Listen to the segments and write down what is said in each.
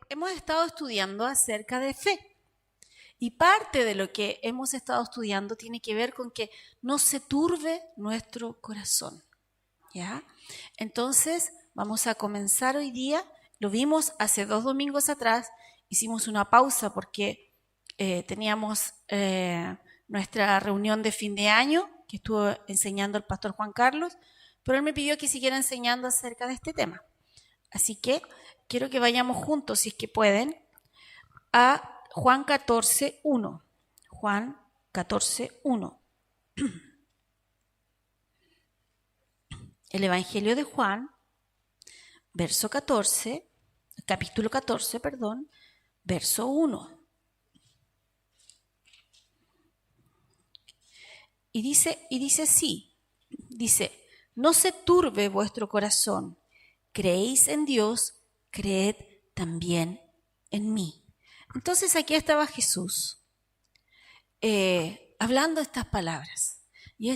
Hemos estado estudiando acerca de fe. Y parte de lo que hemos estado estudiando tiene que ver con que no se turbe nuestro corazón, ¿ya? Entonces, vamos a comenzar hoy día. Lo vimos hace 2 domingos atrás. Hicimos una pausa porque teníamos nuestra reunión de fin de año, que estuvo enseñando el pastor Juan Carlos, pero él me pidió que siguiera enseñando acerca de este tema. Así que quiero que vayamos juntos, si es que pueden, a Juan 14:1. Juan 14:1. El Evangelio de Juan, capítulo 14, verso 1. Y dice así, no se turbe vuestro corazón, creéis en Dios, creed también en mí. Entonces aquí estaba Jesús hablando estas palabras. Y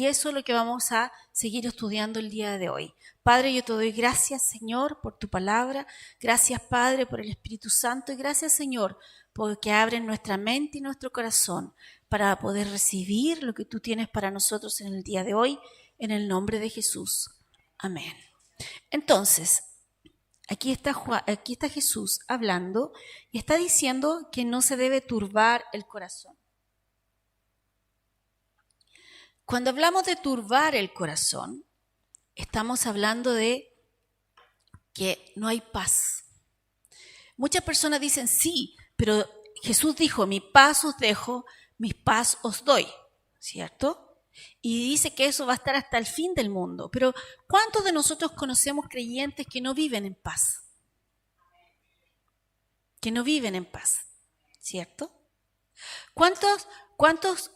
eso es lo que vamos a seguir estudiando el día de hoy. Padre, yo te doy gracias, Señor, por tu palabra. Gracias, Padre, por el Espíritu Santo. Y gracias, Señor, porque abren nuestra mente y nuestro corazón para poder recibir lo que tú tienes para nosotros en el día de hoy, en el nombre de Jesús. Amén. Entonces, aquí está Jesús hablando y está diciendo que no se debe turbar el corazón. Cuando hablamos de turbar el corazón, estamos hablando de que no hay paz. Muchas personas dicen, sí, pero Jesús dijo, mi paz os dejo, mi paz os doy, ¿cierto? Y dice que eso va a estar hasta el fin del mundo. Pero ¿cuántos de nosotros conocemos creyentes que no viven en paz? Que no viven en paz, ¿cierto? ¿Cuántos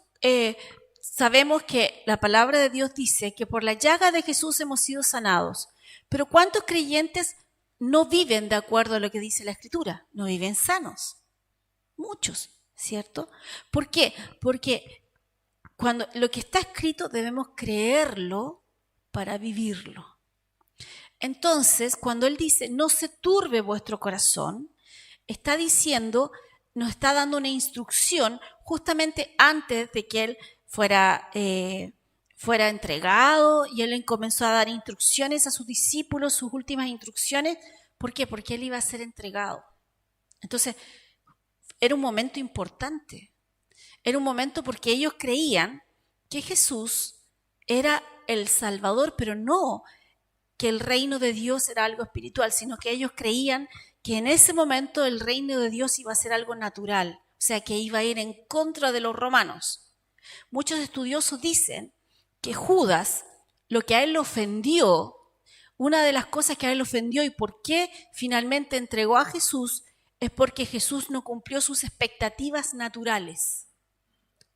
sabemos que la palabra de Dios dice que por la llaga de Jesús hemos sido sanados? Pero ¿cuántos creyentes no viven de acuerdo a lo que dice la Escritura? No viven sanos. Muchos, ¿cierto? ¿Por qué? Porque cuando lo que está escrito debemos creerlo para vivirlo. Entonces, cuando Él dice, no se turbe vuestro corazón, está diciendo, nos está dando una instrucción justamente antes de que Él fuera entregado, y Él comenzó a dar instrucciones a sus discípulos, sus últimas instrucciones. ¿Por qué? Porque Él iba a ser entregado. Entonces, era un momento importante. Era un momento porque ellos creían que Jesús era el Salvador, pero no que el reino de Dios era algo espiritual, sino que ellos creían que en ese momento el reino de Dios iba a ser algo natural, o sea, que iba a ir en contra de los romanos. Muchos estudiosos dicen que Judas, lo que a él le ofendió, una de las cosas que a él le ofendió y por qué finalmente entregó a Jesús, es porque Jesús no cumplió sus expectativas naturales.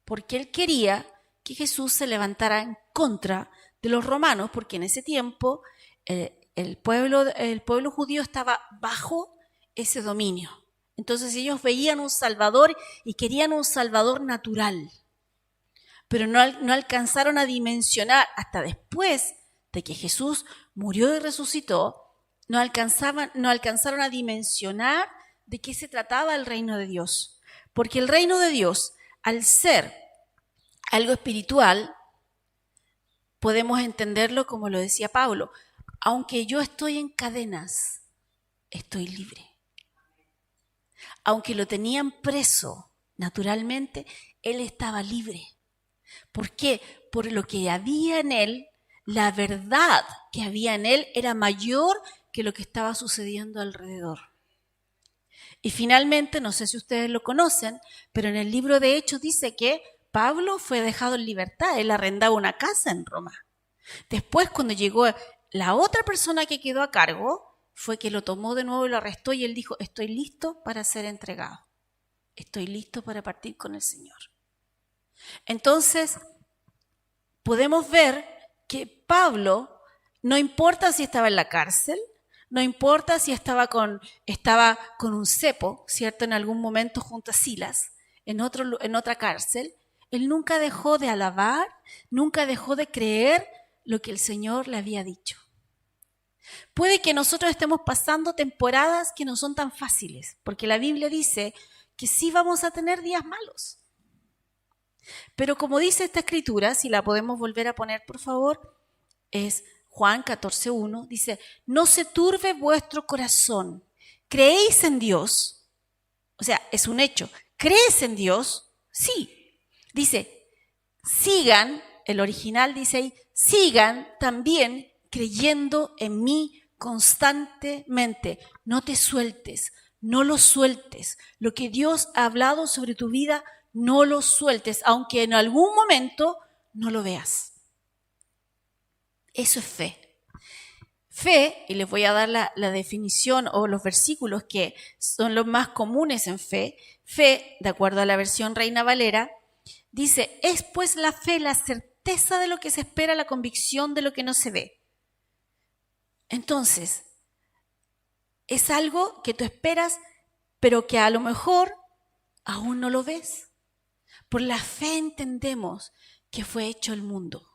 Porque él quería que Jesús se levantara en contra de los romanos, porque en ese tiempo el pueblo judío estaba bajo ese dominio. Entonces ellos veían un Salvador y querían un Salvador natural. Pero no alcanzaron a dimensionar, hasta después de que Jesús murió y resucitó, no alcanzaron a dimensionar de qué se trataba el reino de Dios. Porque el reino de Dios, al ser algo espiritual, podemos entenderlo como lo decía Pablo, aunque yo estoy en cadenas, estoy libre. Aunque lo tenían preso, naturalmente, él estaba libre. ¿Por qué? Por lo que había en él, la verdad que había en él era mayor que lo que estaba sucediendo alrededor. Y finalmente, no sé si ustedes lo conocen, pero en el libro de Hechos dice que Pablo fue dejado en libertad, él arrendaba una casa en Roma. Después, cuando llegó la otra persona que quedó a cargo, fue que lo tomó de nuevo y lo arrestó, y él dijo, estoy listo para ser entregado, estoy listo para partir con el Señor. Entonces, podemos ver que Pablo, No importa si estaba en la cárcel, no importa si estaba con un cepo, ¿cierto? En algún momento junto a Silas, en otra cárcel. Él nunca dejó de alabar, nunca dejó de creer lo que el Señor le había dicho. Puede que nosotros estemos pasando temporadas que no son tan fáciles, porque la Biblia dice que sí vamos a tener días malos. Pero como dice esta escritura, si la podemos volver a poner, por favor, es Juan 14:1, dice, no se turbe vuestro corazón, ¿creéis en Dios? O sea, es un hecho. ¿Crees en Dios? Sí. Dice, sigan, el original dice ahí, sigan también creyendo en mí constantemente. No te sueltes, no lo sueltes. Lo que Dios ha hablado sobre tu vida, no lo sueltes, aunque en algún momento no lo veas. Eso es fe. Fe, y les voy a dar la definición o los versículos que son los más comunes en fe. Fe, de acuerdo a la versión Reina Valera, dice, es pues la fe la certeza de lo que se espera, la convicción de lo que no se ve. Entonces, es algo que tú esperas, pero que a lo mejor aún no lo ves. Por la fe entendemos que fue hecho el mundo.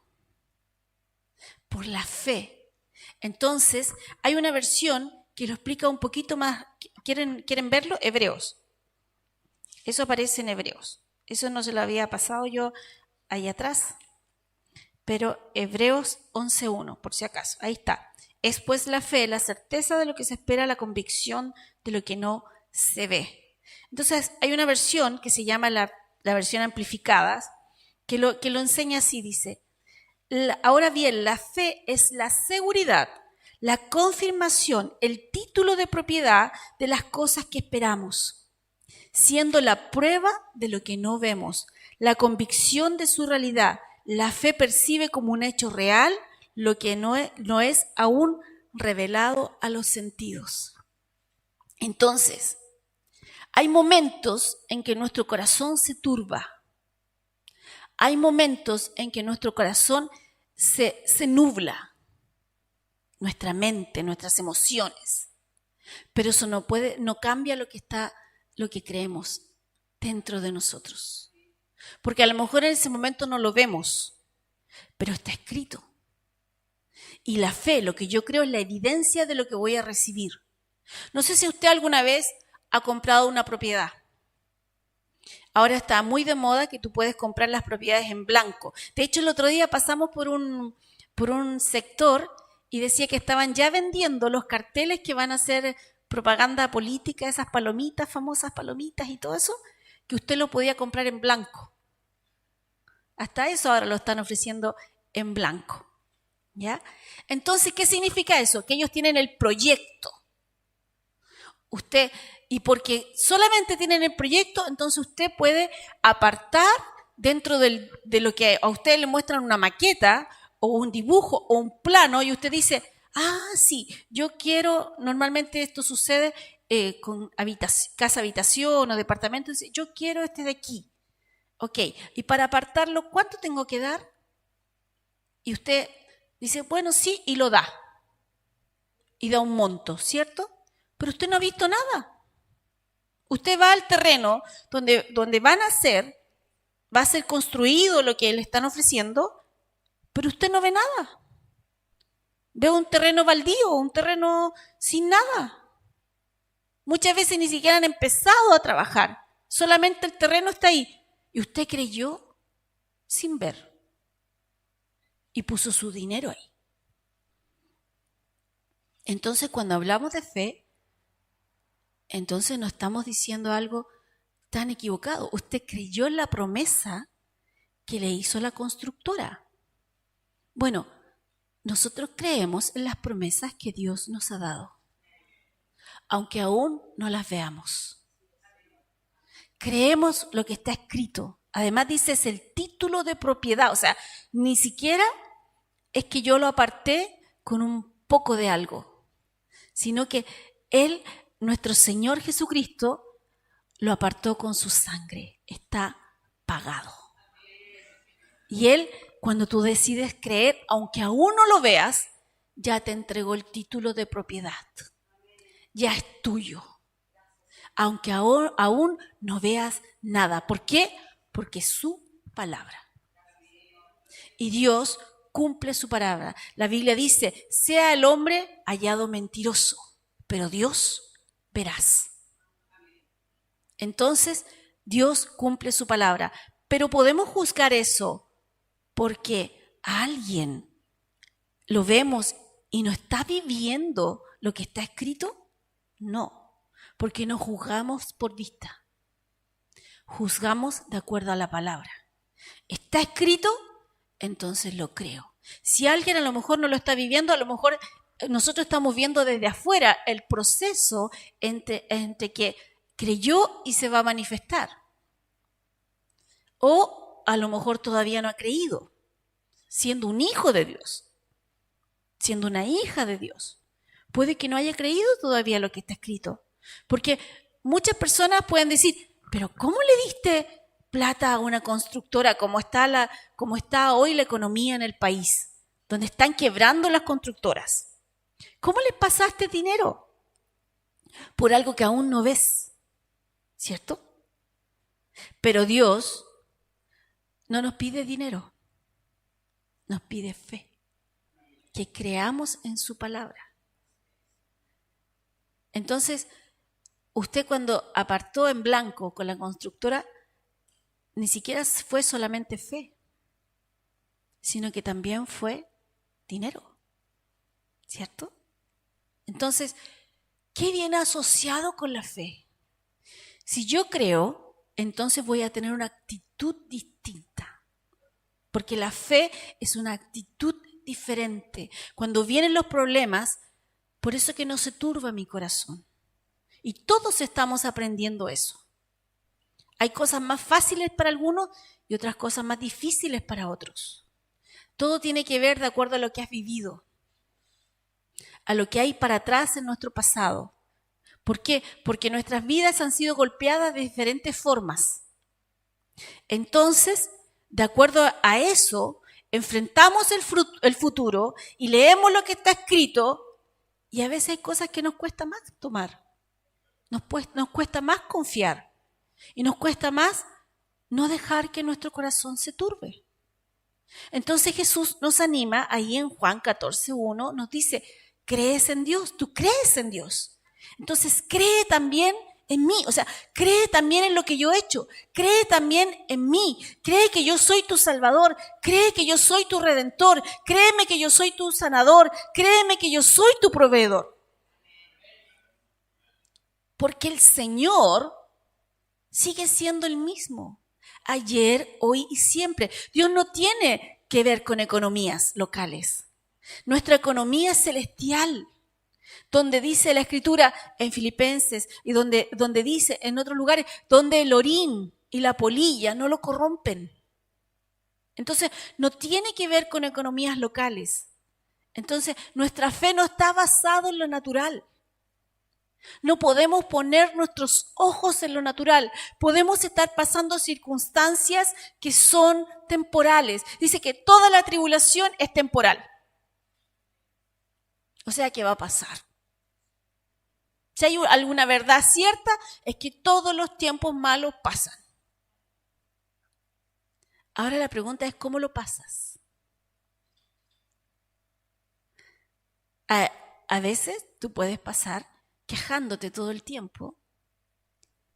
Por la fe. Entonces, hay una versión que lo explica un poquito más. ¿Quieren verlo? Hebreos. Eso aparece en Hebreos. Eso no se lo había pasado yo ahí atrás. Pero Hebreos 11:1, por si acaso. Ahí está. Es pues la fe, la certeza de lo que se espera, la convicción de lo que no se ve. Entonces, hay una versión que se llama la versión amplificada, que lo enseña así, dice. Ahora bien, la fe es la seguridad, la confirmación, el título de propiedad de las cosas que esperamos, siendo la prueba de lo que no vemos, la convicción de su realidad. La fe percibe como un hecho real lo que no es aún revelado a los sentidos. Entonces, hay momentos en que nuestro corazón se turba. Hay momentos en que nuestro corazón se nubla, nuestra mente, nuestras emociones. Pero eso no cambia lo que creemos dentro de nosotros. Porque a lo mejor en ese momento no lo vemos, pero está escrito. Y la fe, lo que yo creo, es la evidencia de lo que voy a recibir. No sé si usted alguna vez ha comprado una propiedad. Ahora está muy de moda que tú puedes comprar las propiedades en blanco. De hecho, el otro día pasamos por un sector y decía que estaban ya vendiendo los carteles que van a hacer propaganda política, esas palomitas, famosas palomitas y todo eso, que usted lo podía comprar en blanco. Hasta eso ahora lo están ofreciendo en blanco. ¿Ya? Entonces, ¿qué significa eso? Que ellos tienen el proyecto. Y porque solamente tienen el proyecto, entonces usted puede apartar dentro de lo que a usted le muestran una maqueta o un dibujo o un plano y usted dice, sí, yo quiero, normalmente esto sucede con casa habitación o departamento, dice, yo quiero este de aquí. Ok, y para apartarlo, ¿cuánto tengo que dar? Y usted dice, bueno, sí, y lo da. Y da un monto, ¿cierto? Pero usted no ha visto nada. Usted va al terreno donde va a ser construido lo que le están ofreciendo, pero usted no ve nada. Ve un terreno baldío, un terreno sin nada. Muchas veces ni siquiera han empezado a trabajar. Solamente el terreno está ahí. Y usted creyó sin ver. Y puso su dinero ahí. Entonces, cuando hablamos de fe, entonces no estamos diciendo algo tan equivocado. Usted creyó en la promesa que le hizo la constructora. Bueno, nosotros creemos en las promesas que Dios nos ha dado, aunque aún no las veamos. Creemos lo que está escrito. Además dice, es el título de propiedad. O sea, ni siquiera es que yo lo aparté con un poco de algo, sino que Él, nuestro Señor Jesucristo, lo apartó con su sangre. Está pagado. Y Él, cuando tú decides creer, aunque aún no lo veas, ya te entregó el título de propiedad. Ya es tuyo. Aunque aún no veas nada. ¿Por qué? Porque es su palabra. Y Dios cumple su palabra. La Biblia dice, sea el hombre hallado mentiroso, pero Dios verás. Entonces, Dios cumple su palabra. Pero podemos juzgar eso porque a alguien lo vemos y no está viviendo lo que está escrito. No, porque no juzgamos por vista. Juzgamos de acuerdo a la palabra. ¿Está escrito? Entonces lo creo. Si alguien a lo mejor no lo está viviendo, a lo mejor nosotros estamos viendo desde afuera el proceso entre que creyó y se va a manifestar. O a lo mejor todavía no ha creído, siendo un hijo de Dios, siendo una hija de Dios. Puede que no haya creído todavía lo que está escrito. Porque muchas personas pueden decir, pero ¿cómo le diste plata a una constructora como está hoy la economía en el país, donde están quebrando las constructoras? ¿Cómo les pasaste dinero? Por algo que aún no ves, ¿cierto? Pero Dios no nos pide dinero, nos pide fe, que creamos en su palabra. Entonces, usted cuando apartó en blanco con la constructora, ni siquiera fue solamente fe, sino que también fue dinero, ¿cierto? Entonces, ¿qué viene asociado con la fe? Si yo creo, entonces voy a tener una actitud distinta, porque la fe es una actitud diferente. Cuando vienen los problemas, por eso que no se turba mi corazón. Y todos estamos aprendiendo eso. Hay cosas más fáciles para algunos y otras cosas más difíciles para otros. Todo tiene que ver de acuerdo a lo que has vivido, a lo que hay para atrás en nuestro pasado. ¿Por qué? Porque nuestras vidas han sido golpeadas de diferentes formas. Entonces, de acuerdo a eso, enfrentamos el futuro y leemos lo que está escrito y a veces hay cosas que nos cuesta más tomar. Nos cuesta más confiar. Y nos cuesta más no dejar que nuestro corazón se turbe. Entonces Jesús nos anima ahí en Juan 14:1, nos dice, ¿crees en Dios? ¿Tú crees en Dios? Entonces cree también en mí, o sea, cree también en lo que yo he hecho, cree también en mí, cree que yo soy tu Salvador, cree que yo soy tu Redentor, créeme que yo soy tu sanador, créeme que yo soy tu proveedor. Porque el Señor sigue siendo el mismo, ayer, hoy y siempre. Dios no tiene que ver con economías locales. Nuestra economía es celestial, donde dice la Escritura en Filipenses y donde dice en otros lugares, donde el orín y la polilla no lo corrompen. Entonces, no tiene que ver con economías locales. Entonces, nuestra fe no está basada en lo natural. No podemos poner nuestros ojos en lo natural. Podemos estar pasando circunstancias que son temporales. Dice que toda la tribulación es temporal. O sea, ¿qué va a pasar? Si hay alguna verdad cierta, es que todos los tiempos malos pasan. Ahora la pregunta es, ¿cómo lo pasas? A veces tú puedes pasar quejándote todo el tiempo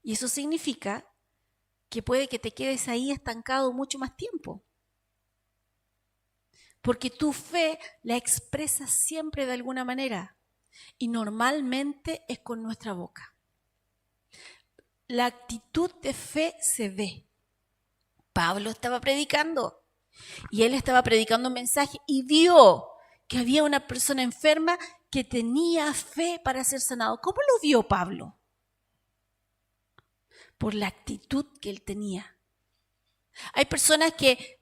y eso significa que puede que te quedes ahí estancado mucho más tiempo. Porque tu fe la expresas siempre de alguna manera y normalmente es con nuestra boca. La actitud de fe se ve. Pablo estaba predicando y él estaba predicando un mensaje y vio que había una persona enferma que tenía fe para ser sanado. ¿Cómo lo vio Pablo? Por la actitud que él tenía. Hay personas que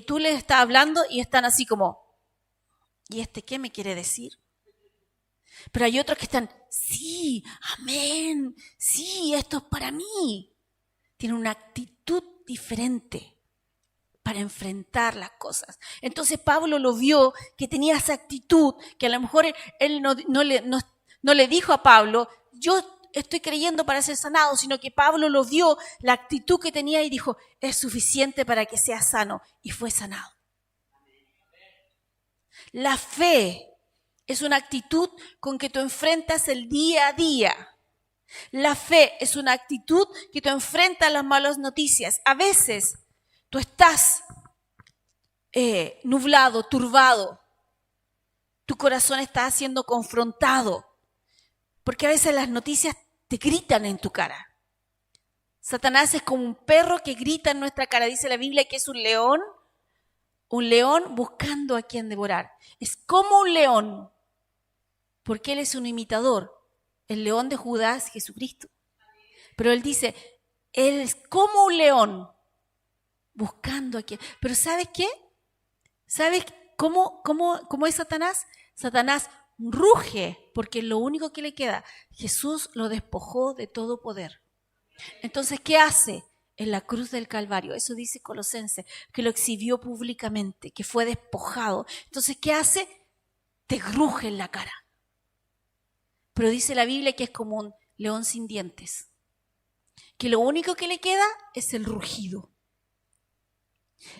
tú les estás hablando y están así como, ¿y este qué me quiere decir? Pero hay otros que están, sí, amén, sí, esto es para mí. Tienen una actitud diferente. para enfrentar las cosas. Entonces Pablo lo vio, que tenía esa actitud, que a lo mejor él no le dijo a Pablo, yo estoy creyendo para ser sanado, sino que Pablo lo vio, la actitud que tenía y dijo, es suficiente para que sea sano. Y fue sanado. La fe es una actitud con que tú enfrentas el día a día. La fe es una actitud que tú enfrentas las malas noticias. A veces tú estás nublado, turbado. Tu corazón está siendo confrontado. Porque a veces las noticias te gritan en tu cara. Satanás es como un perro que grita en nuestra cara. Dice la Biblia que es un león buscando a quien devorar. Es como un león, porque él es un imitador. El león de Judá es Jesucristo. Pero él dice, él es como un león buscando a quien. Pero ¿sabes qué? ¿Sabes cómo es Satanás? Satanás ruge porque es lo único que le queda. Jesús lo despojó de todo poder. Entonces, ¿qué hace? En la cruz del Calvario, eso dice Colosenses, que lo exhibió públicamente, que fue despojado. Entonces, ¿qué hace? Te ruge en la cara. Pero dice la Biblia que es como un león sin dientes, que lo único que le queda es el rugido.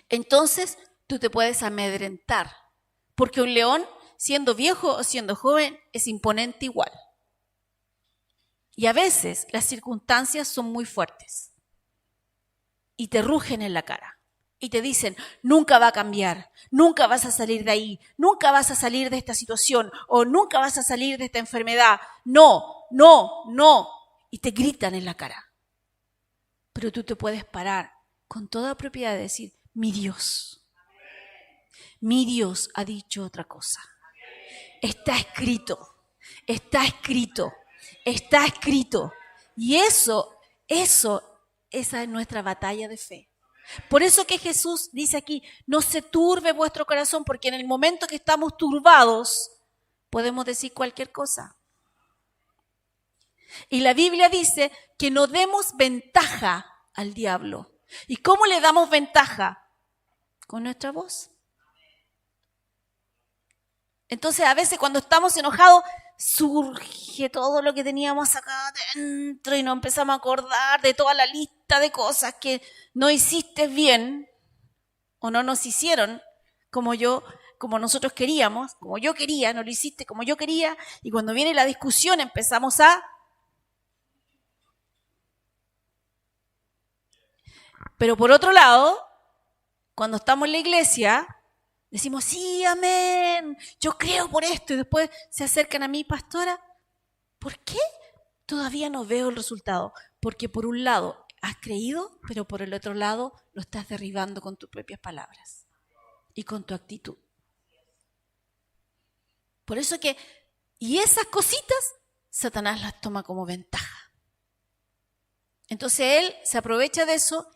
Entonces, tú te puedes amedrentar, porque un león, siendo viejo o siendo joven, es imponente igual. Y a veces las circunstancias son muy fuertes y te rugen en la cara y te dicen, nunca va a cambiar, nunca vas a salir de ahí, nunca vas a salir de esta situación o nunca vas a salir de esta enfermedad. No, no, no. Y te gritan en la cara. Pero tú te puedes parar con toda propiedad y decir, mi Dios ha dicho otra cosa. Está escrito, está escrito. Está escrito. Y esa es nuestra batalla de fe. Por eso que Jesús dice aquí, no se turbe vuestro corazón, porque en el momento que estamos turbados, podemos decir cualquier cosa. Y la Biblia dice que no demos ventaja al diablo. ¿Y cómo le damos ventaja? Con nuestra voz. Entonces, a veces cuando estamos enojados, surge todo lo que teníamos acá adentro y nos empezamos a acordar de toda la lista de cosas que no hiciste bien o no nos hicieron como nosotros queríamos, como yo quería, no lo hiciste como yo quería, y cuando viene la discusión empezamos a... Pero por otro lado, cuando estamos en la iglesia, decimos, sí, amén, yo creo por esto, y después se acercan a mí, pastora, ¿por qué todavía no veo el resultado? Porque por un lado has creído, pero por el otro lado lo estás derribando con tus propias palabras y con tu actitud. Por eso y esas cositas, Satanás las toma como ventaja. Entonces él se aprovecha de eso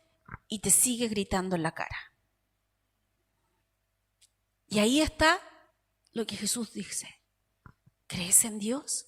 y te sigue gritando en la cara. Y ahí está lo que Jesús dice. ¿Crees en Dios?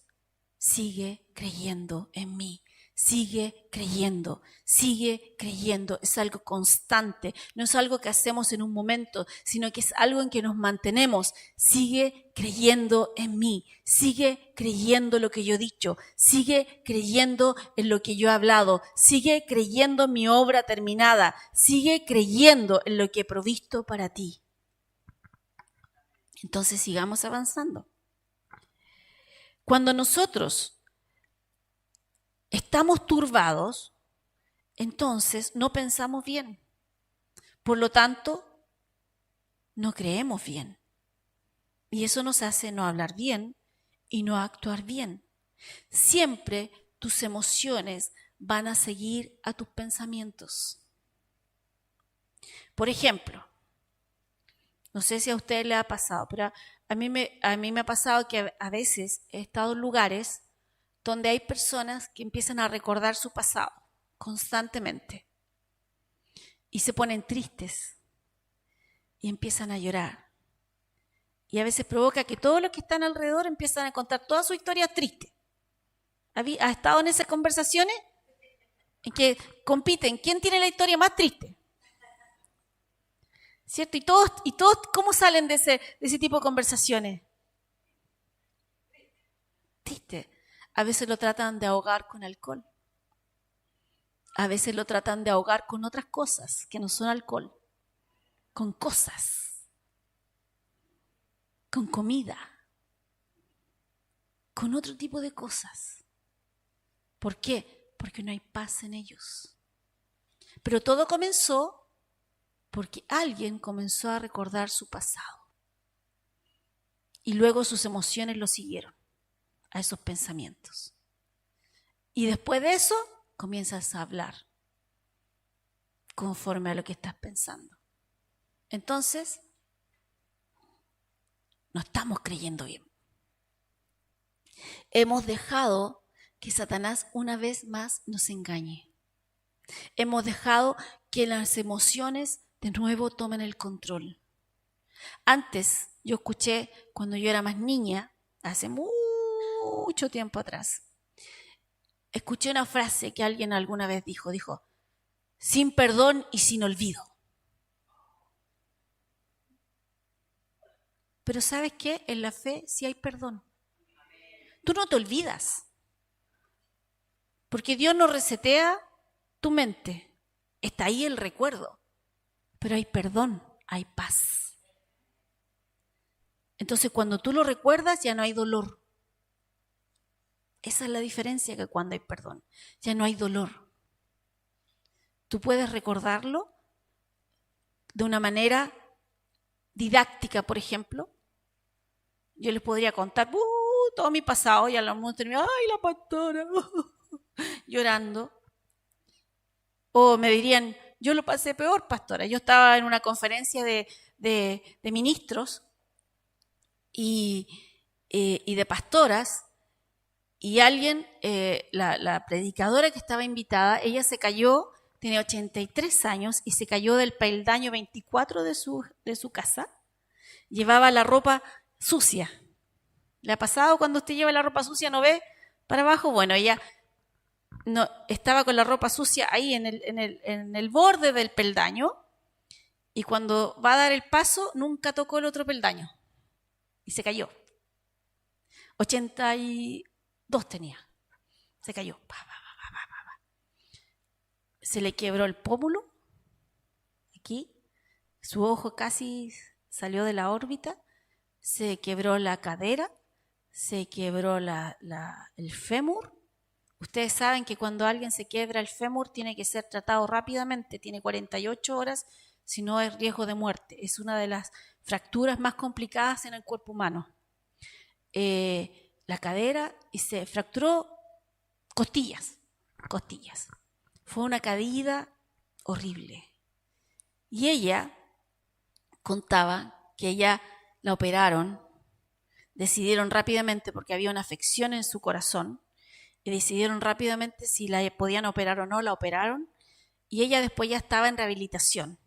Sigue creyendo en mí. Sigue creyendo, sigue creyendo. Es algo constante, no es algo que hacemos en un momento, sino que es algo en que nos mantenemos. Sigue creyendo en mí, sigue creyendo lo que yo he dicho, sigue creyendo en lo que yo he hablado, sigue creyendo en mi obra terminada, sigue creyendo en lo que he provisto para ti. Entonces sigamos avanzando. Cuando nosotros estamos turbados, entonces no pensamos bien. Por lo tanto, no creemos bien. Y eso nos hace no hablar bien y no actuar bien. Siempre tus emociones van a seguir a tus pensamientos. Por ejemplo, no sé si a usted le ha pasado, pero a mí me ha pasado que a veces he estado en lugares donde hay personas que empiezan a recordar su pasado constantemente y se ponen tristes y empiezan a llorar. Y a veces provoca que todos los que están alrededor empiezan a contar toda su historia triste. ¿Ha estado en esas conversaciones en que compiten? ¿Quién tiene la historia más triste? ¿cierto? Y todos, ¿cómo salen de ese tipo de conversaciones? Triste. A veces lo tratan de ahogar con alcohol. A veces lo tratan de ahogar con otras cosas que no son alcohol. Con cosas. Con comida. Con otro tipo de cosas. ¿Por qué? Porque no hay paz en ellos. Pero todo comenzó porque alguien comenzó a recordar su pasado. Y luego sus emociones lo siguieron a esos pensamientos. Y después de eso, comienzas a hablar conforme a lo que estás pensando. Entonces, no estamos creyendo bien. Hemos dejado que Satanás una vez más nos engañe. Hemos dejado que las emociones de nuevo tomen el control. Antes, yo escuché cuando yo era más niña, hace mucho tiempo atrás, escuché una frase que alguien alguna vez dijo, sin perdón y sin olvido. Pero ¿sabes qué? En la fe sí hay perdón. Tú no te olvidas, porque Dios no resetea tu mente. Está ahí el recuerdo, pero hay perdón, hay paz. Entonces cuando tú lo recuerdas ya no hay dolor. Esa es la diferencia que cuando hay perdón, ya no hay dolor. Tú puedes recordarlo de una manera didáctica, por ejemplo. Yo les podría contar todo mi pasado y a lo mejor termino, ¡ay, la pastora! Llorando. O me dirían, yo lo pasé peor, pastora. Yo estaba en una conferencia de ministros y de pastoras, y alguien, la predicadora que estaba invitada, ella se cayó, tiene 83 años, y se cayó del peldaño 24 de su casa. Llevaba la ropa sucia. ¿Le ha pasado cuando usted lleva la ropa sucia, no ve para abajo? Bueno, ella no, estaba con la ropa sucia ahí en el borde del peldaño, y cuando va a dar el paso, nunca tocó el otro peldaño. Y se cayó. 82 tenía. Se cayó. Se le quebró el pómulo. Aquí. Su ojo casi salió de la órbita. Se quebró la cadera. Se quebró el fémur. Ustedes saben que cuando alguien se quiebra el fémur tiene que ser tratado rápidamente. Tiene 48 horas, si no es riesgo de muerte. Es una de las fracturas más complicadas en el cuerpo humano. La cadera, y se fracturó costillas. Fue una caída horrible. Y ella contaba que ella la operaron, decidieron rápidamente, porque había una afección en su corazón, y decidieron rápidamente si la podían operar o no, la operaron, y ella después ya estaba en rehabilitación,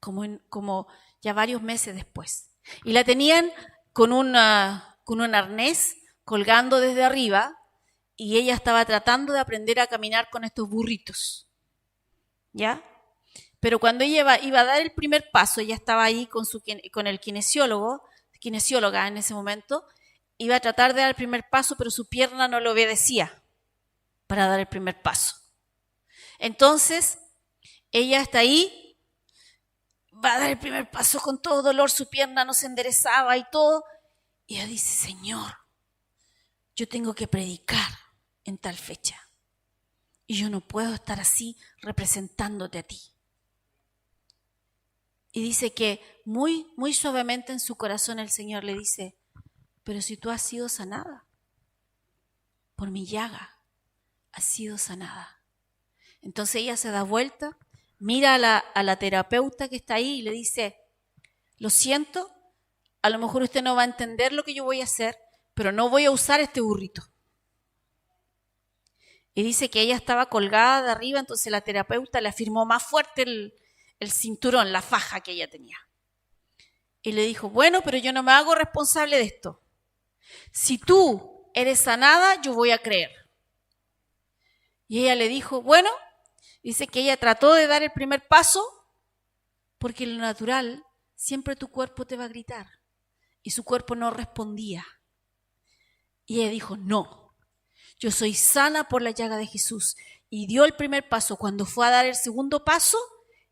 como ya varios meses después. Y la tenían con un arnés colgando desde arriba, y ella estaba tratando de aprender a caminar con estos burritos, ¿ya? Pero cuando ella iba a dar el primer paso, ella estaba ahí con el kinesióloga en ese momento, iba a tratar de dar el primer paso, pero su pierna no le obedecía para dar el primer paso. Entonces, ella está ahí, va a dar el primer paso con todo dolor, su pierna no se enderezaba y todo, y ella dice, Señor, yo tengo que predicar en tal fecha, y yo no puedo estar así representándote a ti. Y dice que muy, muy suavemente en su corazón el Señor le dice, pero si tú has sido sanada, por mi llaga has sido sanada. Entonces ella se da vuelta, mira a la terapeuta que está ahí y le dice, lo siento, a lo mejor usted no va a entender lo que yo voy a hacer, pero no voy a usar este burrito. Y dice que ella estaba colgada de arriba, entonces la terapeuta le afirmó más fuerte el cinturón, la faja que ella tenía. Y le dijo, bueno, pero yo no me hago responsable de esto. Si tú eres sanada, yo voy a creer. Y ella le dijo, bueno, dice que ella trató de dar el primer paso, porque en lo natural siempre tu cuerpo te va a gritar. Y su cuerpo no respondía. Y ella dijo, no, yo soy sana por la llaga de Jesús. Y dio el primer paso. Cuando fue a dar el segundo paso,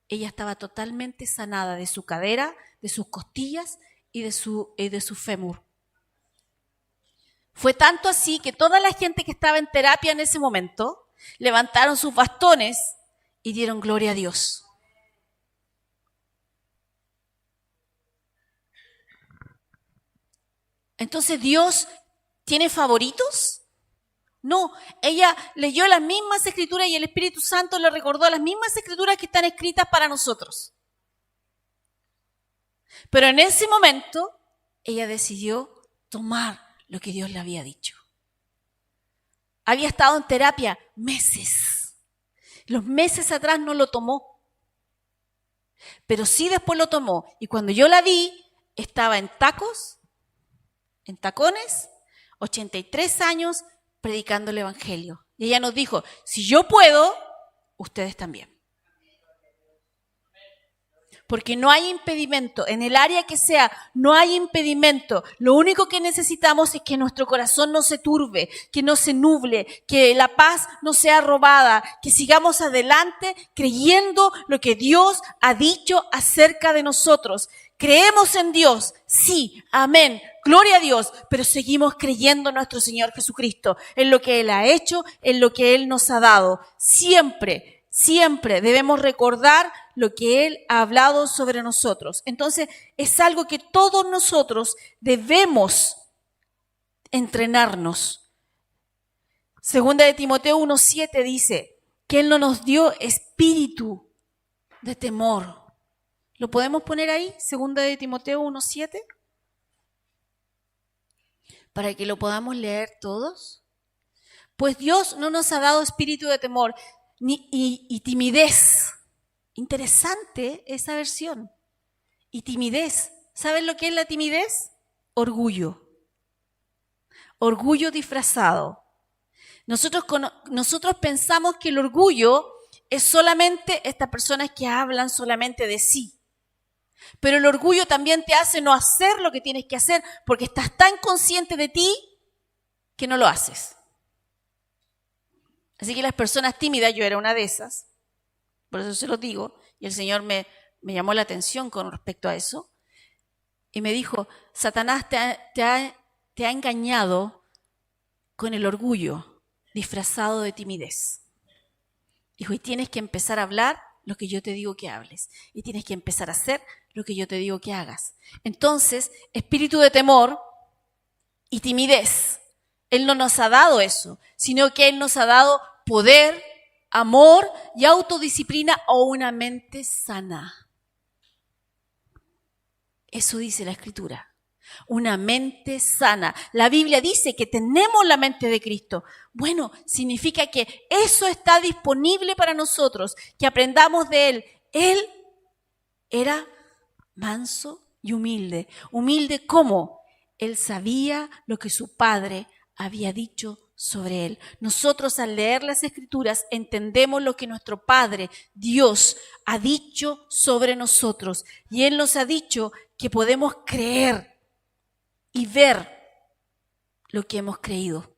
ella estaba totalmente sanada de su cadera, de sus costillas y de su fémur. Fue tanto así que toda la gente que estaba en terapia en ese momento levantaron sus bastones y dieron gloria a Dios. Entonces, ¿Dios tiene favoritos? No, ella leyó las mismas escrituras y el Espíritu Santo le recordó las mismas escrituras que están escritas para nosotros. Pero en ese momento, ella decidió tomar lo que Dios le había dicho. Había estado en terapia meses. Los meses atrás no lo tomó. Pero sí después lo tomó. Y cuando yo la vi, estaba en tacos, en tacones, 83 años, predicando el Evangelio. Y ella nos dijo, si yo puedo, ustedes también. Porque no hay impedimento, en el área que sea, no hay impedimento. Lo único que necesitamos es que nuestro corazón no se turbe, que no se nuble, que la paz no sea robada, que sigamos adelante creyendo lo que Dios ha dicho acerca de nosotros. Creemos en Dios, sí, amén, gloria a Dios, pero seguimos creyendo en nuestro Señor Jesucristo, en lo que Él ha hecho, en lo que Él nos ha dado. Siempre debemos recordar lo que Él ha hablado sobre nosotros. Entonces, es algo que todos nosotros debemos entrenarnos. Segunda de Timoteo 1:7 dice que Él no nos dio espíritu de temor. ¿Lo podemos poner ahí? Segunda de Timoteo 1:7. Para que lo podamos leer todos. Pues Dios no nos ha dado espíritu de temor y timidez. Interesante esa versión. Y timidez. ¿Saben lo que es la timidez? Orgullo. Orgullo disfrazado. Nosotros pensamos que el orgullo es solamente estas personas que hablan solamente de sí. Pero el orgullo también te hace no hacer lo que tienes que hacer porque estás tan consciente de ti que no lo haces. Así que las personas tímidas, yo era una de esas, por eso se los digo, y el Señor me llamó la atención con respecto a eso, y me dijo, Satanás te ha engañado con el orgullo disfrazado de timidez. Dijo, y tienes que empezar a hablar lo que yo te digo que hables, y tienes que empezar a hacer lo que yo te digo que hagas. Entonces, espíritu de temor y timidez, Él no nos ha dado eso, sino que Él nos ha dado poder, amor y autodisciplina o una mente sana. Eso dice la Escritura. Una mente sana. La Biblia dice que tenemos la mente de Cristo. Bueno, significa que eso está disponible para nosotros, que aprendamos de Él. Él era manso y humilde. ¿Humilde cómo? Él sabía lo que su Padre había dicho sobre Él. Nosotros al leer las Escrituras entendemos lo que nuestro Padre, Dios, ha dicho sobre nosotros. Y Él nos ha dicho que podemos creer y ver lo que hemos creído.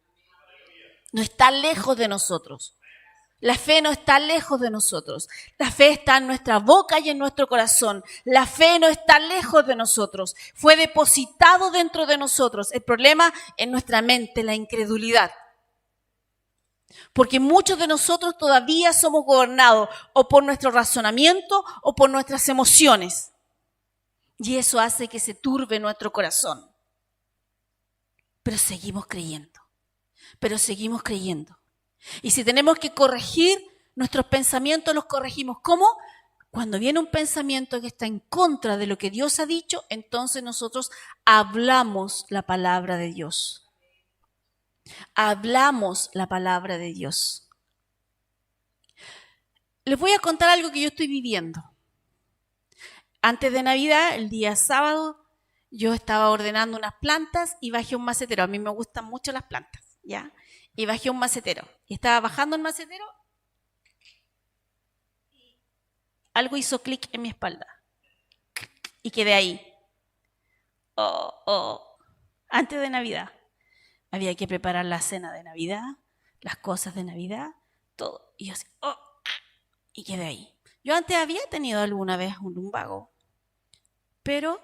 No está lejos de nosotros. La fe no está lejos de nosotros. La fe está en nuestra boca y en nuestro corazón. La fe no está lejos de nosotros. Fue depositado dentro de nosotros. El problema es nuestra mente, la incredulidad. Porque muchos de nosotros todavía somos gobernados o por nuestro razonamiento o por nuestras emociones. Y eso hace que se turbe nuestro corazón. Pero seguimos creyendo. Y si tenemos que corregir nuestros pensamientos, los corregimos. ¿Cómo? Cuando viene un pensamiento que está en contra de lo que Dios ha dicho, entonces nosotros hablamos la palabra de Dios. Hablamos la palabra de Dios. Les voy a contar algo que yo estoy viviendo. Antes de Navidad, el día sábado, yo estaba ordenando unas plantas y bajé un macetero. A mí me gustan mucho las plantas, ¿ya? Y bajé un macetero. Y estaba bajando el macetero y algo hizo clic en mi espalda. Y quedé ahí. Antes de Navidad. Había que preparar la cena de Navidad, las cosas de Navidad, todo. Y yo así, y quedé ahí. Yo antes había tenido alguna vez un lumbago, pero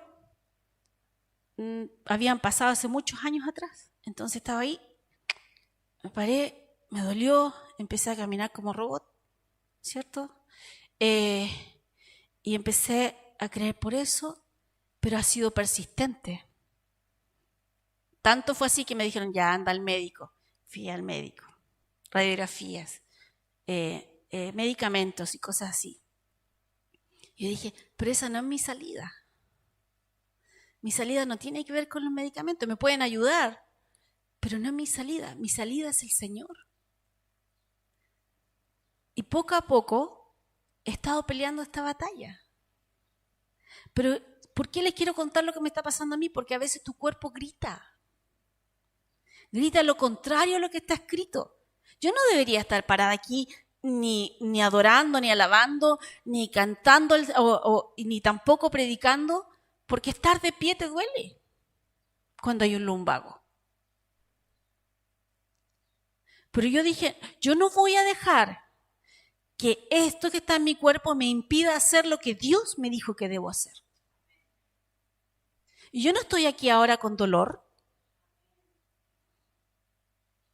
habían pasado hace muchos años atrás. Entonces estaba ahí, me paré, me dolió, empecé a caminar como robot, ¿cierto? Y empecé a creer por eso, pero ha sido persistente. Tanto fue así que me dijeron, ya anda al médico. Fui al médico. Radiografías, medicamentos y cosas así. Y yo dije, pero esa no es mi salida. Mi salida no tiene que ver con los medicamentos, me pueden ayudar, pero no es mi salida. Mi salida es el Señor. Y poco a poco he estado peleando esta batalla. Pero, ¿por qué les quiero contar lo que me está pasando a mí? Porque a veces tu cuerpo grita. Grita lo contrario a lo que está escrito. Yo no debería estar parada aquí ni adorando, ni alabando, ni cantando, ni tampoco predicando, porque estar de pie te duele cuando hay un lumbago. Pero yo dije, yo no voy a dejar que esto que está en mi cuerpo me impida hacer lo que Dios me dijo que debo hacer. Y yo no estoy aquí ahora con dolor.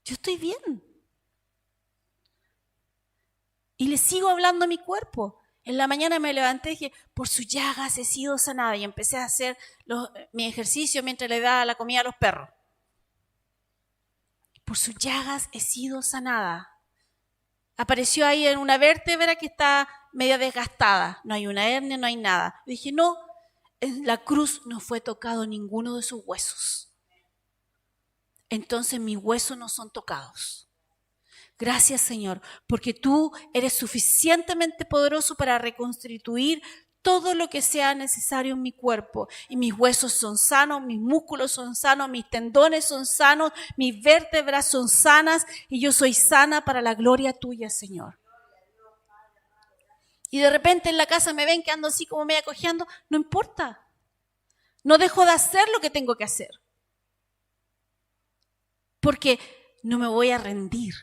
Yo estoy bien. Y le sigo hablando a mi cuerpo. En la mañana me levanté y dije, por sus llagas he sido sanada. Y empecé a hacer mi ejercicio mientras le daba la comida a los perros. Por sus llagas he sido sanada. Apareció ahí en una vértebra que está media desgastada. No hay una hernia, no hay nada. Y dije, no, en la cruz no fue tocado ninguno de sus huesos. Entonces mis huesos no son tocados. Gracias, Señor, porque tú eres suficientemente poderoso para reconstituir todo lo que sea necesario en mi cuerpo. Y mis huesos son sanos, mis músculos son sanos, mis tendones son sanos, mis vértebras son sanas y yo soy sana para la gloria tuya, Señor. Y de repente en la casa me ven que ando así como media cojeando, no importa. No dejo de hacer lo que tengo que hacer. Porque no me voy a rendir.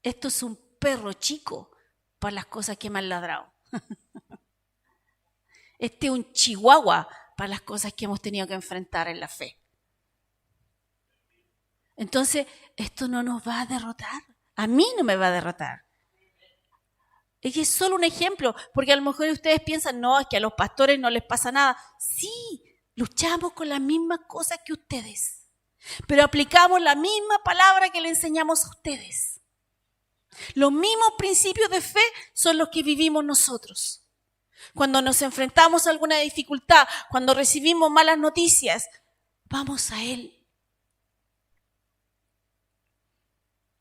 Esto es un perro chico para las cosas que me han ladrado. Este es un chihuahua para las cosas que hemos tenido que enfrentar en la fe. Entonces, esto no nos va a derrotar. A mí no me va a derrotar. Es que es solo un ejemplo, porque a lo mejor ustedes piensan, no, es que a los pastores no les pasa nada. Sí, luchamos con las mismas cosas que ustedes. Pero aplicamos la misma palabra que le enseñamos a ustedes. Los mismos principios de fe son los que vivimos nosotros. Cuando nos enfrentamos a alguna dificultad, cuando recibimos malas noticias, vamos a Él.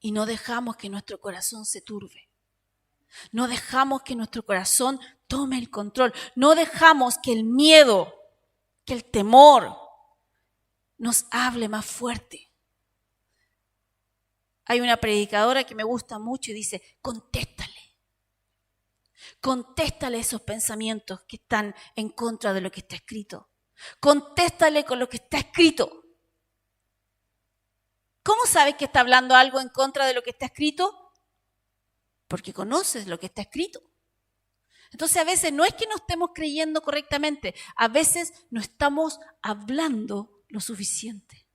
Y no dejamos que nuestro corazón se turbe. No dejamos que nuestro corazón tome el control. No dejamos que el miedo, que el temor nos hable más fuerte. Hay una predicadora que me gusta mucho y dice, contéstale. Contéstale esos pensamientos que están en contra de lo que está escrito. Contéstale con lo que está escrito. ¿Cómo sabes que está hablando algo en contra de lo que está escrito? Porque conoces lo que está escrito. Entonces a veces no es que no estemos creyendo correctamente, a veces no estamos hablando lo suficiente.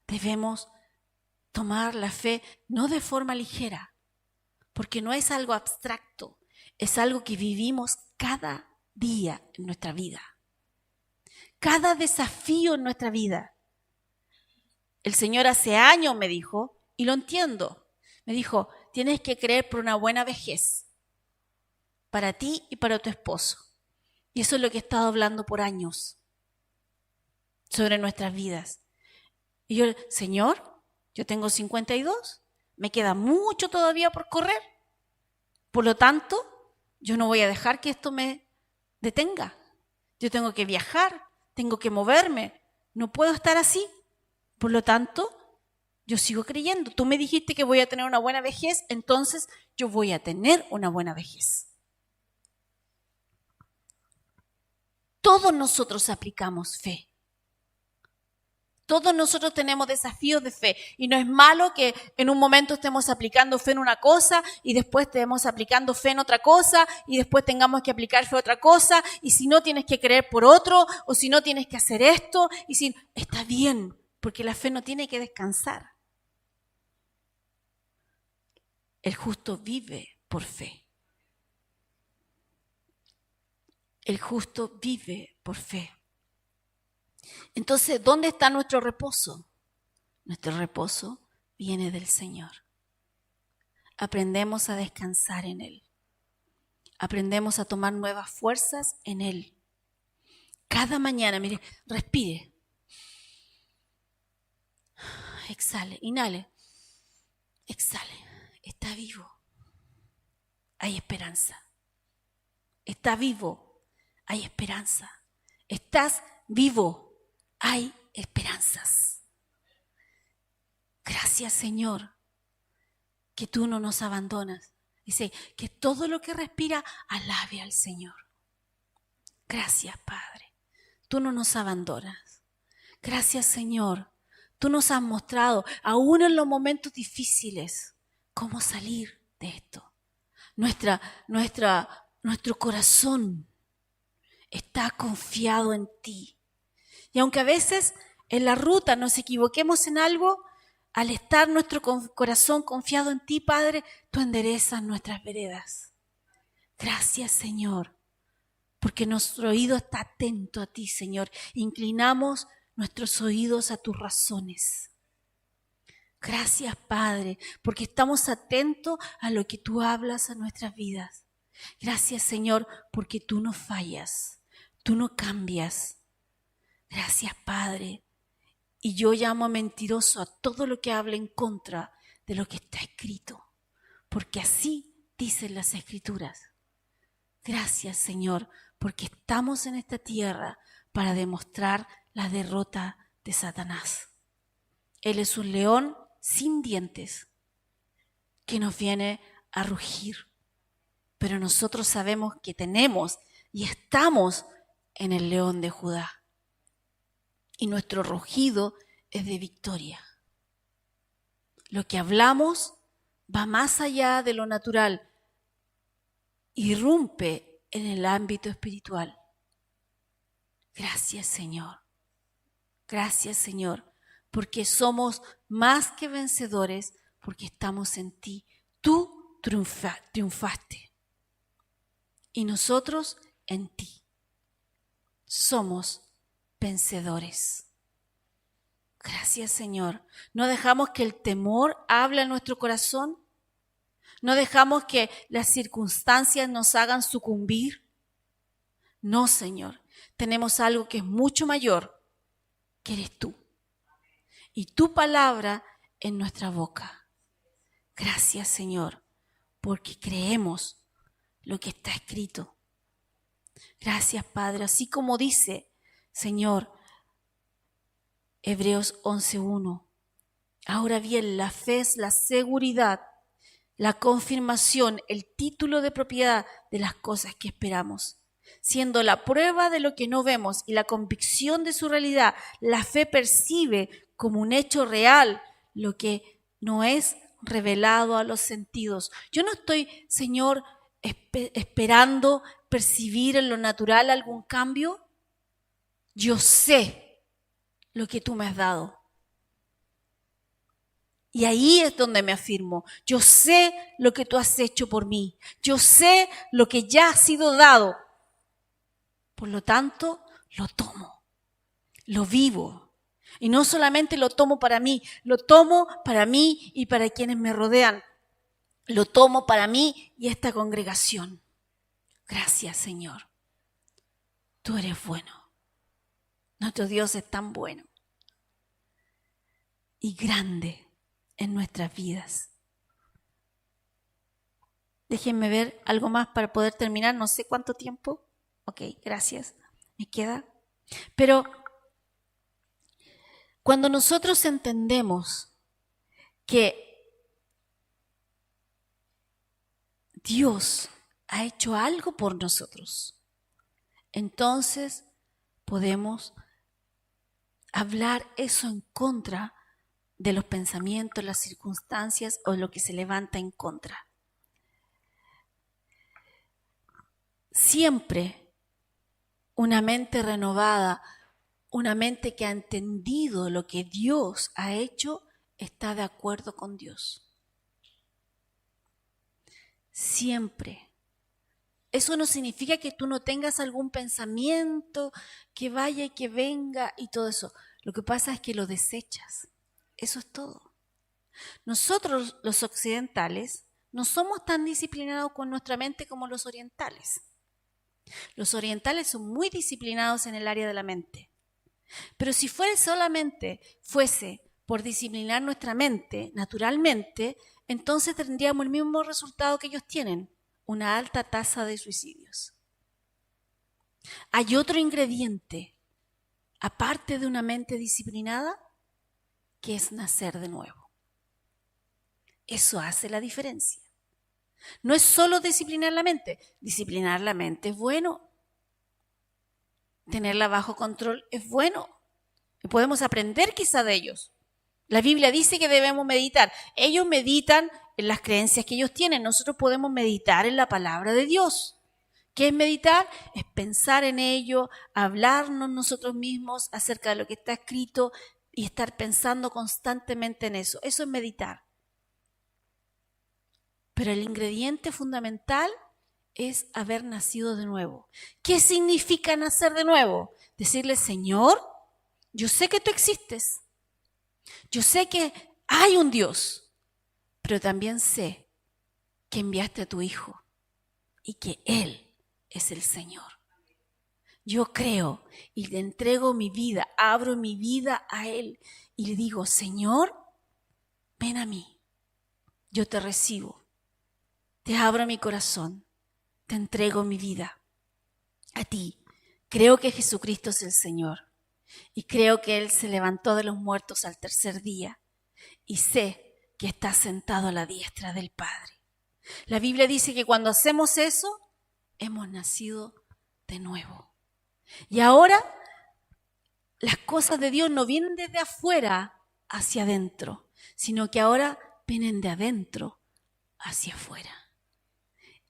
Debemos tomar la fe no de forma ligera, porque no es algo abstracto, es algo que vivimos cada día en nuestra vida. Cada desafío en nuestra vida. El Señor hace años me dijo, y lo entiendo, me dijo, tienes que creer por una buena vejez, para ti y para tu esposo. Y eso es lo que he estado hablando por años, sobre nuestras vidas. Y yo, Señor, yo tengo 52, me queda mucho todavía por correr. Por lo tanto, yo no voy a dejar que esto me detenga. Yo tengo que viajar, tengo que moverme, no puedo estar así. Por lo tanto, yo sigo creyendo. Tú me dijiste que voy a tener una buena vejez, entonces yo voy a tener una buena vejez. Todos nosotros aplicamos fe. Todos nosotros tenemos desafíos de fe y no es malo que en un momento estemos aplicando fe en una cosa y después estemos aplicando fe en otra cosa y después tengamos que aplicar fe en otra cosa y si no tienes que creer por otro o si no tienes que hacer esto y si está bien, porque la fe no tiene que descansar. El justo vive por fe. El justo vive por fe. Entonces, ¿dónde está nuestro reposo? Nuestro reposo viene del Señor. Aprendemos a descansar en Él. Aprendemos a tomar nuevas fuerzas en Él. Cada mañana, mire, respire. Exhale, inhale. Exhale. Está vivo. Hay esperanza. Está vivo. Hay esperanza. Estás vivo. Hay esperanzas. Gracias, Señor, que tú no nos abandonas. Dice, que todo lo que respira alabe al Señor. Gracias, Padre. Tú no nos abandonas. Gracias, Señor. Tú nos has mostrado, aún en los momentos difíciles, cómo salir de esto. Nuestro corazón está confiado en ti. Y aunque a veces en la ruta nos equivoquemos en algo, al estar nuestro corazón confiado en ti, Padre, tú enderezas nuestras veredas. Gracias, Señor, porque nuestro oído está atento a ti, Señor. Inclinamos nuestros oídos a tus razones. Gracias, Padre, porque estamos atentos a lo que tú hablas a nuestras vidas. Gracias, Señor, porque tú no fallas, tú no cambias. Gracias, Padre. Y yo llamo mentiroso a todo lo que hable en contra de lo que está escrito, porque así dicen las Escrituras. Gracias, Señor, porque estamos en esta tierra para demostrar la derrota de Satanás. Él es un león sin dientes que nos viene a rugir, pero nosotros sabemos que tenemos y estamos en el león de Judá. Y nuestro rugido es de victoria. Lo que hablamos va más allá de lo natural, irrumpe en el ámbito espiritual. Gracias, Señor. Gracias, Señor, porque somos más que vencedores, porque estamos en ti. Tú triunfaste y nosotros en ti. Somos vencedores. Gracias, Señor. No dejamos que el temor hable en nuestro corazón. No dejamos que las circunstancias nos hagan sucumbir. No, Señor. Tenemos algo que es mucho mayor, que eres tú. Y tu palabra en nuestra boca. Gracias, Señor, porque creemos lo que está escrito. Gracias, Padre. Así como dice, Señor, Hebreos 11:1. Ahora bien, la fe es la seguridad, la confirmación, el título de propiedad de las cosas que esperamos. Siendo la prueba de lo que no vemos y la convicción de su realidad, la fe percibe como un hecho real lo que no es revelado a los sentidos. Yo no estoy, Señor, esperando percibir en lo natural algún cambio. Yo sé lo que tú me has dado. Y ahí es donde me afirmo. Yo sé lo que tú has hecho por mí. Yo sé lo que ya ha sido dado. Por lo tanto, lo tomo, lo vivo. Y no solamente lo tomo para mí, lo tomo para mí y para quienes me rodean. Lo tomo para mí y esta congregación. Gracias, Señor. Tú eres bueno. Nuestro Dios es tan bueno y grande en nuestras vidas. Déjenme ver algo más para poder terminar. No sé cuánto tiempo. Ok, gracias. Me queda. Pero cuando nosotros entendemos que Dios ha hecho algo por nosotros, entonces podemos hablar eso en contra de los pensamientos, las circunstancias o lo que se levanta en contra. Siempre una mente renovada, una mente que ha entendido lo que Dios ha hecho, está de acuerdo con Dios. Siempre. Eso no significa que tú no tengas algún pensamiento que vaya y que venga y todo eso. Lo que pasa es que lo desechas. Eso es todo. Nosotros, los occidentales, no somos tan disciplinados con nuestra mente como los orientales. Los orientales son muy disciplinados en el área de la mente. Pero si fuese por disciplinar nuestra mente naturalmente, entonces tendríamos el mismo resultado que ellos tienen, una alta tasa de suicidios. Hay otro ingrediente, aparte de una mente disciplinada, que es nacer de nuevo. Eso hace la diferencia. No es solo disciplinar la mente es bueno. Tenerla bajo control es bueno. Y podemos aprender quizá de ellos. La Biblia dice que debemos meditar. Ellos meditan en las creencias que ellos tienen. Nosotros podemos meditar en la palabra de Dios. ¿Qué es meditar? Es pensar en ello, hablarnos nosotros mismos acerca de lo que está escrito y estar pensando constantemente en eso. Eso es meditar. Pero el ingrediente fundamental es haber nacido de nuevo. ¿Qué significa nacer de nuevo? Decirle, Señor, yo sé que tú existes. Yo sé que hay un Dios, pero también sé que enviaste a tu Hijo y que Él es el Señor. Yo creo y le entrego mi vida, abro mi vida a Él y le digo, Señor, ven a mí, yo te recibo, te abro mi corazón, te entrego mi vida a ti. Creo que Jesucristo es el Señor y creo que Él se levantó de los muertos al tercer día y sé que está sentado a la diestra del Padre. La Biblia dice que cuando hacemos eso, hemos nacido de nuevo. Y ahora las cosas de Dios no vienen desde afuera hacia adentro, sino que ahora vienen de adentro hacia afuera.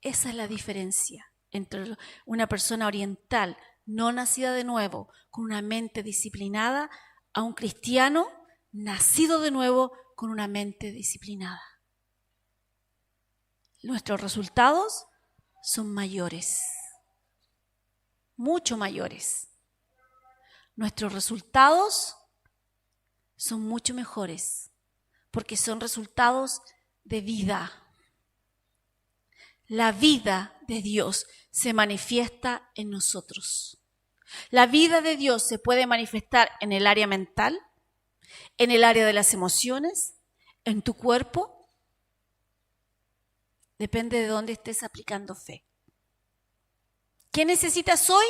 Esa es la diferencia entre una persona oriental no nacida de nuevo, con una mente disciplinada, a un cristiano nacido de nuevo con una mente disciplinada. Nuestros resultados son mayores, mucho mayores. Nuestros resultados son mucho mejores, porque son resultados de vida. La vida de Dios se manifiesta en nosotros. La vida de Dios se puede manifestar en el área mental, en el área de las emociones, en tu cuerpo. Depende de dónde estés aplicando fe. ¿Qué necesitas hoy?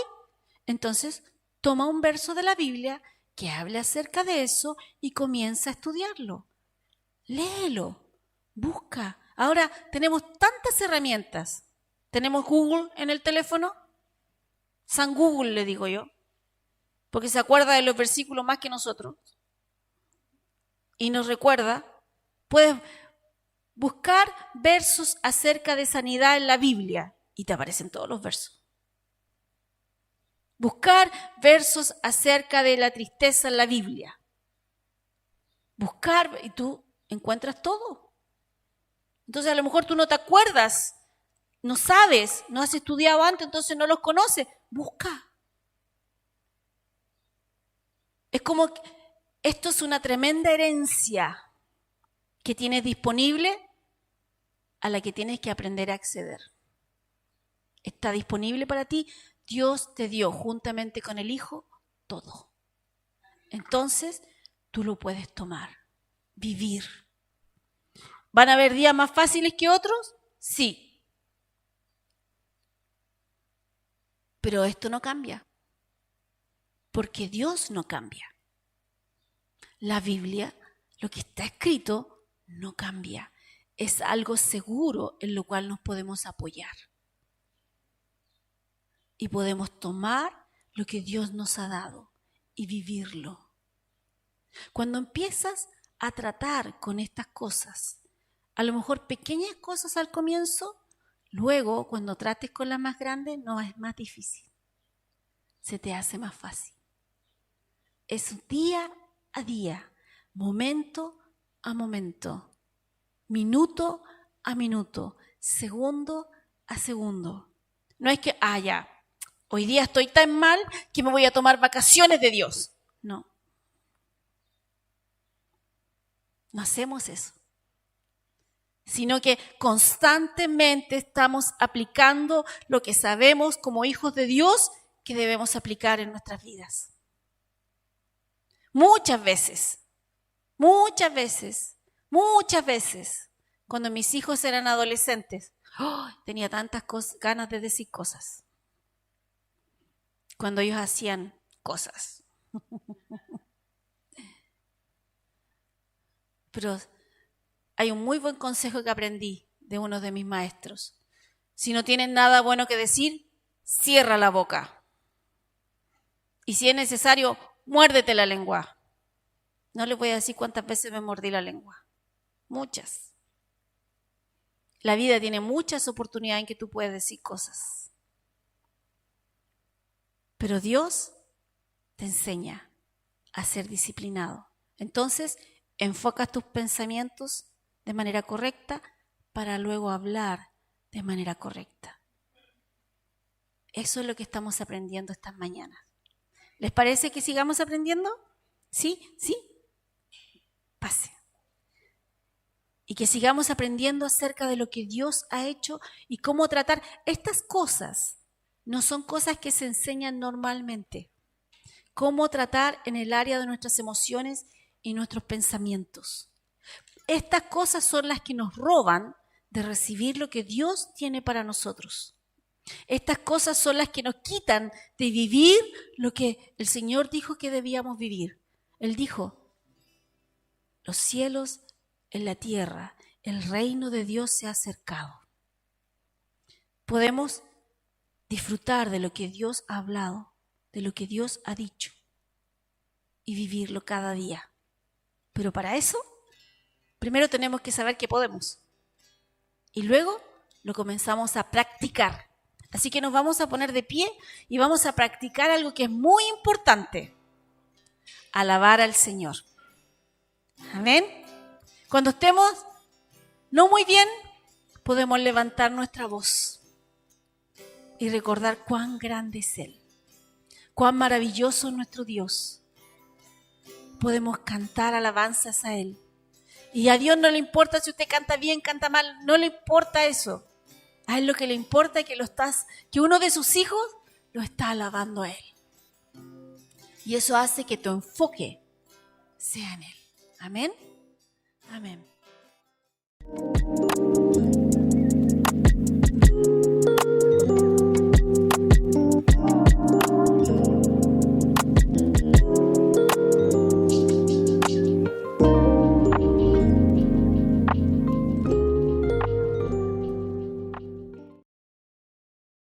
Entonces, toma un verso de la Biblia que hable acerca de eso y comienza a estudiarlo. Léelo, busca. Ahora tenemos tantas herramientas. Tenemos Google en el teléfono. San Google le digo yo, porque se acuerda de los versículos más que nosotros. Y nos recuerda, puedes buscar versos acerca de sanidad en la Biblia y te aparecen todos los versos. Buscar versos acerca de la tristeza en la Biblia. Buscar y tú encuentras todo. Entonces a lo mejor tú no te acuerdas, no sabes, no has estudiado antes, entonces no los conoces. Busca. Es como que esto es una tremenda herencia que tienes disponible a la que tienes que aprender a acceder. Está disponible para ti. Dios te dio juntamente con el Hijo todo. Entonces tú lo puedes tomar, vivir. ¿Van a haber días más fáciles que otros? Sí. Pero esto no cambia, porque Dios no cambia. La Biblia, lo que está escrito, no cambia. Es algo seguro en lo cual nos podemos apoyar. Y podemos tomar lo que Dios nos ha dado y vivirlo. Cuando empiezas a tratar con estas cosas, a lo mejor pequeñas cosas al comienzo, luego cuando trates con las más grandes no es más difícil, se te hace más fácil. Es día a día, momento a momento, minuto a minuto, segundo a segundo. No es que, ya, hoy día estoy tan mal que me voy a tomar vacaciones de Dios. No. No hacemos eso. Sino que constantemente estamos aplicando lo que sabemos como hijos de Dios que debemos aplicar en nuestras vidas. Muchas veces, cuando mis hijos eran adolescentes, tenía tantas ganas de decir cosas. Cuando ellos hacían cosas. Pero hay un muy buen consejo que aprendí de uno de mis maestros. Si no tienen nada bueno que decir, cierra la boca. Y si es necesario, muérdete la lengua. No les voy a decir cuántas veces me mordí la lengua. Muchas. La vida tiene muchas oportunidades en que tú puedes decir cosas. Pero Dios te enseña a ser disciplinado. Entonces, enfoca tus pensamientos de manera correcta para luego hablar de manera correcta. Eso es lo que estamos aprendiendo estas mañanas. ¿Les parece que sigamos aprendiendo? ¿Sí? ¿Sí? Pase. Y que sigamos aprendiendo acerca de lo que Dios ha hecho y cómo tratar estas cosas. No son cosas que se enseñan normalmente. Cómo tratar en el área de nuestras emociones y nuestros pensamientos. Estas cosas son las que nos roban de recibir lo que Dios tiene para nosotros. Estas cosas son las que nos quitan de vivir lo que el Señor dijo que debíamos vivir. Él dijo, los cielos en la tierra, el reino de Dios se ha acercado. Podemos disfrutar de lo que Dios ha hablado, de lo que Dios ha dicho y vivirlo cada día. Pero para eso, primero tenemos que saber que podemos y luego lo comenzamos a practicar. Así que nos vamos a poner de pie y vamos a practicar algo que es muy importante. Alabar al Señor. Amén. Cuando estemos no muy bien, podemos levantar nuestra voz y recordar cuán grande es Él, cuán maravilloso es nuestro Dios. Podemos cantar alabanzas a Él. Y a Dios no le importa si usted canta bien, canta mal, no le importa eso. A Él lo que le importa es que uno de sus hijos lo está alabando a Él. Y eso hace que tu enfoque sea en Él. Amén. Amén.